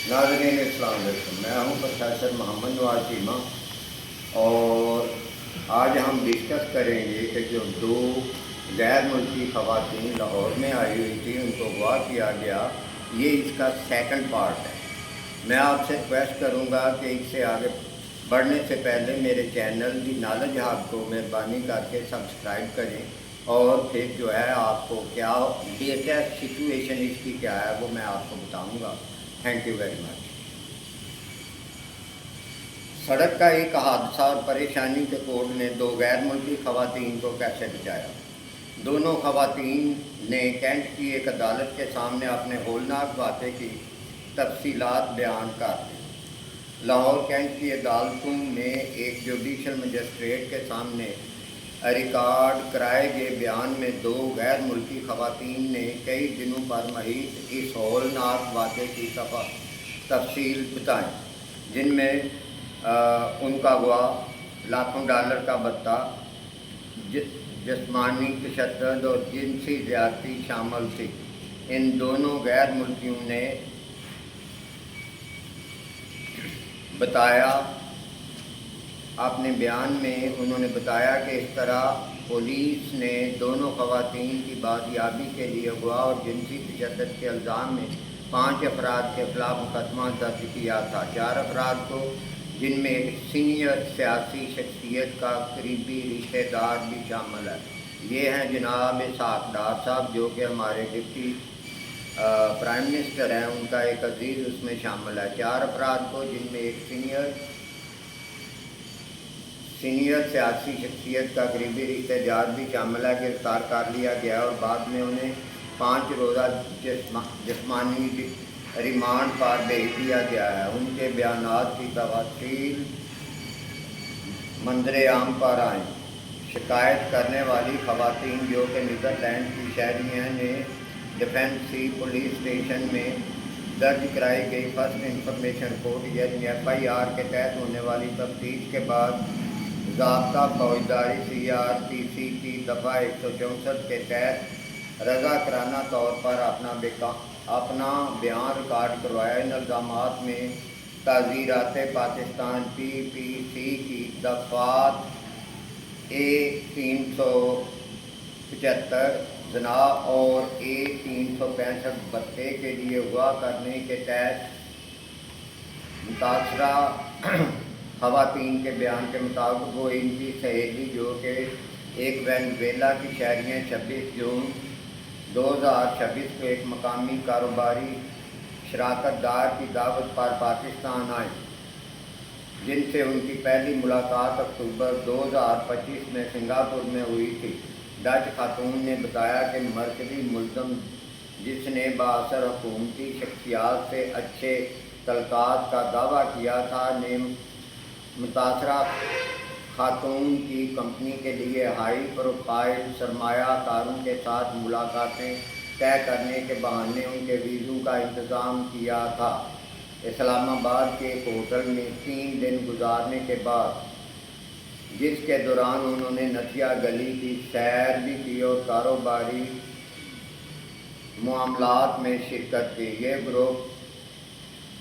नाज़रीन अस्सलाम वालेकुम। मैं हूं प्रोफेसर मोहम्मद नवाज चीमा और आज हम डिस्कस करेंगे कि जो दो गैर मुल्की ख़वातीन लाहौर में आई हुई थी उनको अगवा किया गया, ये इसका सेकंड पार्ट है। मैं आपसे रिक्वेस्ट करूंगा कि इससे आगे बढ़ने से पहले मेरे चैनल दी नॉलेज हब को मेहरबानी करके सब्सक्राइब करें और फिर जो है आपको क्या लेटेस्ट सिचुएशन इसकी क्या है वो मैं आपको बताऊंगा। Thank you very much. सड़क का एक हादसा और परेशानी के कोड ने दो गैर मुल्की ख़वातीन को कैसे बचाया। दोनों ख़वातीन ने कैंट की एक अदालत के सामने अपने होलनाक वाक़े की तफसीलात बयान कर दी। लाहौर कैंट की अदालतों ने एक जुडिशल मजिस्ट्रेट के सामने रिकॉर्ड कराए गए बयान में दो गैर मुल्की ख़वातीन ने कई दिनों पर महज इस होलनाक वाक़े की तफसील बताएँ, जिनमें उनका अगवा, लाखों डॉलर का भत्ता, जिस्मानी तशद्दुद और जिनसी ज़्यादती शामिल थी। इन दोनों गैर मुल्कियों ने बताया, अपने बयान में उन्होंने बताया कि इस तरह पुलिस ने दोनों ख़वातीन की बाजियाबी के लिए अगवा और जिनसी तशद्दुद के इल्ज़ाम में 5 अफराद के खिलाफ मुकदमा दर्ज किया था। 4 अफराद को, जिनमें एक सीनियर सियासी शख्सियत का करीबी रिश्तेदार भी शामिल है। ये हैं जनाब इसहाक डार साहब, जो कि हमारे डिप्टी प्राइम मिनिस्टर हैं, उनका एक अजीज़ उसमें शामिल है। 4 अफराद को, जिनमें एक सीनियर सियासी शख्सियत का करीबी रिश्तेदार भी शामिल है, गिरफ्तार कर लिया गया और बाद में उन्हें 5 रोज़ा जिस्मानी रिमांड पर भेज दिया गया है। उनके बयानात की तफसील मंजर आम पर आई। शिकायत करने वाली ख़वातीन, जो कि नीदरलैंड की शहरियाँ, ने डिफेंसी पुलिस स्टेशन में दर्ज कराई गई फर्स्ट इंफॉर्मेशन रिपोर्ट यानी FIR के तहत होने वाली तफ्तीश के बाद ज़ाब्ता फौजदारी CRPC की दफ़ा 164 के तहत रज़ा कराना तौर पर अपना बयान रिकॉर्ड करवाया। इन इल्ज़ामात में ताज़ीरात पाकिस्तान PPC की दफ़ात A375 जना और A365 भत्ते के लिए अगवा करने के तहत मुतासरा ख़वातीन के बयान के मुताबिक वो इनकी सहेली, जो कि एक वेनेज़ुएला की शहरियाँ, 26 जून 2026 को एक मकामी कारोबारी शराकतदार की दावत पर पाकिस्तान आए, जिनसे उनकी पहली मुलाकात अक्टूबर 2025 में सिंगापुर में हुई थी। डच खातून ने बताया कि मरकज़ी मुल्ज़म, जिसने बाअसर हुकूमती शख्सियात से अच्छे तल्लुकात का दावा किया था, ने मुतासरा खातून की कंपनी के लिए हाई प्रोफाइल सरमायाकारों के साथ मुलाकातें तय करने के बहाने उनके वीज़ों का इंतज़ाम किया था। इस्लामाबाद के एक होटल में 3 दिन गुजारने के बाद, जिसके दौरान उन्होंने नथिया गली की सैर भी की और कारोबारी मामलात में शिरकत की। ये ग्रुप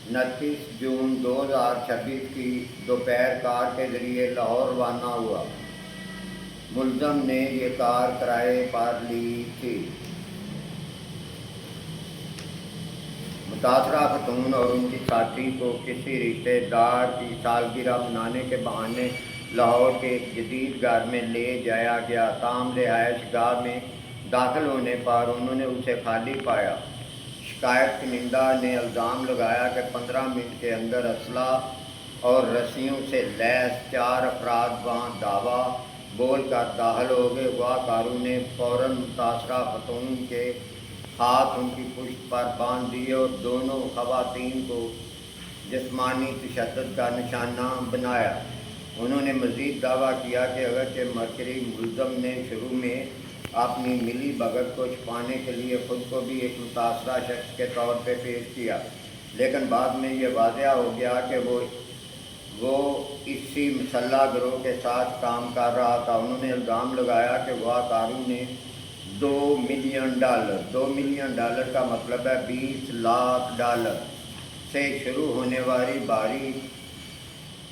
29 जून 2026 की दोपहर कार के ज़रिए लाहौर रवाना हुआ। मुल्ज़म ने ये कार किराए पर ली थी। मुतासरा खातून और उनकी साथी को किसी रिश्तेदार की सालगिरह मनाने के बहाने लाहौर के एक जदीद घर में ले जाया गया। ताम रिहायश गाह में दाखिल होने पर उन्होंने उसे खाली पाया। शिकायत कुनिंदा ने इल्ज़ाम लगाया कि 15 मिनट के अंदर असला और रस्सियों से लैस 4 अफराद वहाँ दावा बोल कर दाखिल हो गए। अगवाकारों ने फ़ौरन मुतासरा खातून के हाथ उनकी पुश्त पर बांध दिए और दोनों ख़वातीन को जिस्मानी तशद्दुद का निशाना बनाया। उन्होंने मज़ीद दावा किया कि अगरचे मरकज़ी मुल्ज़म ने शुरू में अपनी मिली भगत को छुपाने के लिए ख़ुद को भी एक मुतासरा शख्स के तौर पर पेश किया, लेकिन बाद में ये वाज़ह हो गया कि वो इसी मुसल्लह गिरोह के साथ काम कर रहा था। उन्होंने इल्ज़ाम लगाया कि वाकारों ने $2 मिलियन, $2 मिलियन का मतलब है $20 लाख, से शुरू होने वाली भारी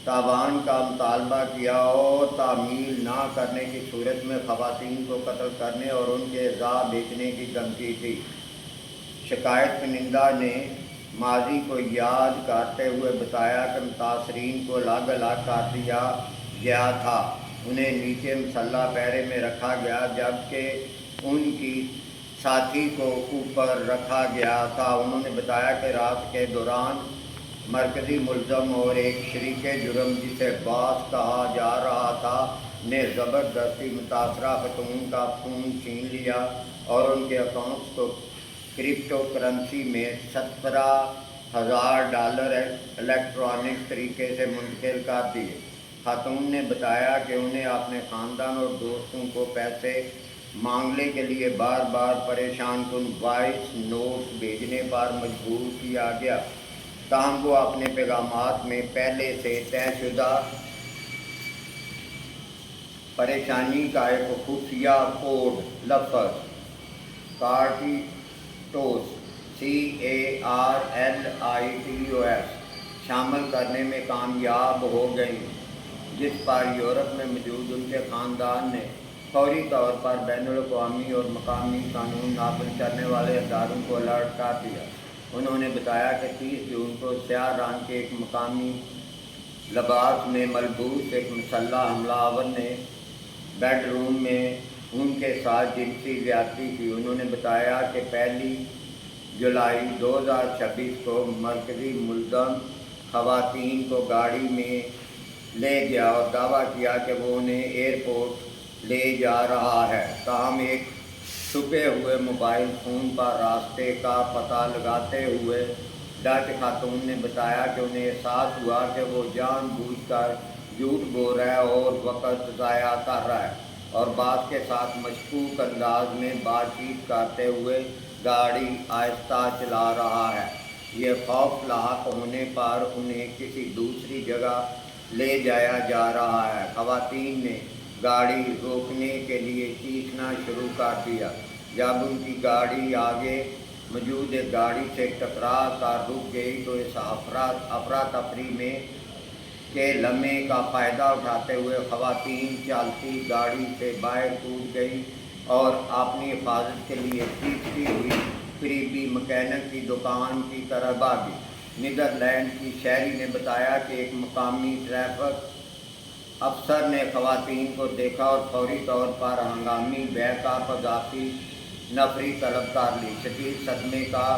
तावान का मुतालबा किया और तामील ना करने की सूरत में ख़वातीन को कत्ल करने और उनके अज़ा भेजने की धमकी थी। शिकायत कनिंदा ने माजी को याद करते हुए बताया कि मुतासरीन को अलग अलग कर दिया गया था, उन्हें नीचे मसल्ला पैरे में रखा गया जबकि उनकी साथी को ऊपर रखा गया था। उन्होंने बताया कि रात के दौरान मरकज़ी मुल्ज़म और एक शरीके जुर्म जिसे बास कहा जा रहा था ने ज़बरदस्ती मुतासरा खतून का फ़ोन छीन लिया और उनके अकाउंट्स को क्रिप्टो करेंसी में $17,000 इलेक्ट्रॉनिक तरीके से मुंतकिल कर दिए। खातून ने बताया कि उन्हें अपने ख़ानदान और दोस्तों को पैसे मांगने के लिए बार बार परेशान कुन वॉइस नोट भेजने पर मजबूर किया गया, ताहम वो अपने पैगामात में पहले से तयशुदा परेशानी का एक खुफिया कोड लफ्ज़ कार्लिटोस शामिल करने में कामयाब हो गई, जिस पर यूरोप में मौजूद उनके ख़ानदान ने फौरी तौर पर बैनुल-अक़वामी और मकामी कानून नाफिज करने वाले इदारों को अलर्ट कर दिया। उन्होंने बताया कि 30 जून को स्याह रंग के एक मकामी लिबास में मलबूस एक मुसल्लह हमलावर ने बेडरूम में उनके साथ जिनसी ज़्यादती की। उन्होंने बताया कि 1 जुलाई 2026 को मरकज़ी मुल्ज़म ख़वातीन को गाड़ी में ले गया और दावा किया कि वो उन्हें एयरपोर्ट ले जा रहा है, ताहम एक छुपे हुए मोबाइल फ़ोन पर रास्ते का पता लगाते हुए डच खातून ने बताया कि उन्हें एहसास हुआ कि वो जानबूझकर झूठ बोल रहा है और वक़्त ज़ाया कर रहा है और बास के साथ मशकूक अंदाज में बातचीत करते हुए गाड़ी आहिस्ता चला रहा है। ये खौफ लाहक होने पर उन्हें किसी दूसरी जगह ले जाया जा रहा है। ख़वातीन ने गाड़ी रोकने के लिए चीखना शुरू कर दिया। जब उनकी गाड़ी आगे मौजूद एक गाड़ी से टकरा कर रुक गई तो इस अफरा तफरी में के लम्हे का फ़ायदा उठाते हुए ख़वातीन चलती गाड़ी से बाहर कूद गई और अपनी हिफाजत के लिए चीखती हुई करीबी मैकेनिक की दुकान की तरफ भागी। नीदरलैंड की शहरी ने बताया कि एक मकामी ट्रैफिक अफसर ने ख़वातीन को देखा और फौरी तौर पर हंगामी बैकअप अज़ाफ़ी नफरी तलब कर ली। शदीद सदमे का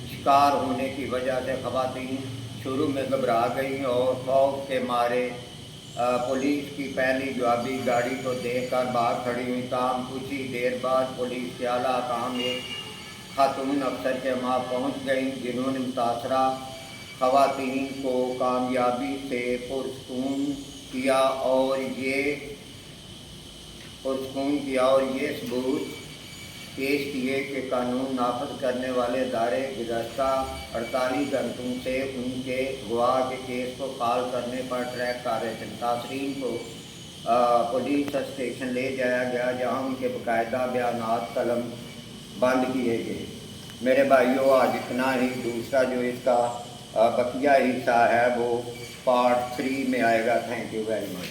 शिकार होने की वजह से ख़वातीन शुरू में घबरा गई और खौफ के मारे पुलिस की पहली जवाबी गाड़ी को देखकर बाहर खड़ी हुई। ताहम कुछ ही देर बाद पुलिस के आला काम एक खातून अफसर के वहाँ पहुँच गई, जिन्होंने मुतासरा ख़वातीन को कामयाबी से पुरसकून किया और ये सबूत पेश किए कि कानून नाफिज करने वाले इदारे गुज़श्ता 48 घंटों से उनके गवाह के केस को फाल करने पर ट्रैक कर रहे थे। मुतासरीन को पुलिस स्टेशन ले जाया गया, जहां उनके बाकायदा बयानात कलम बंद किए गए। मेरे भाइयों, आज इतना ही। दूसरा जो इसका बकिया हिस्सा है वो पार्ट 3 में आएगा। Thank you very much.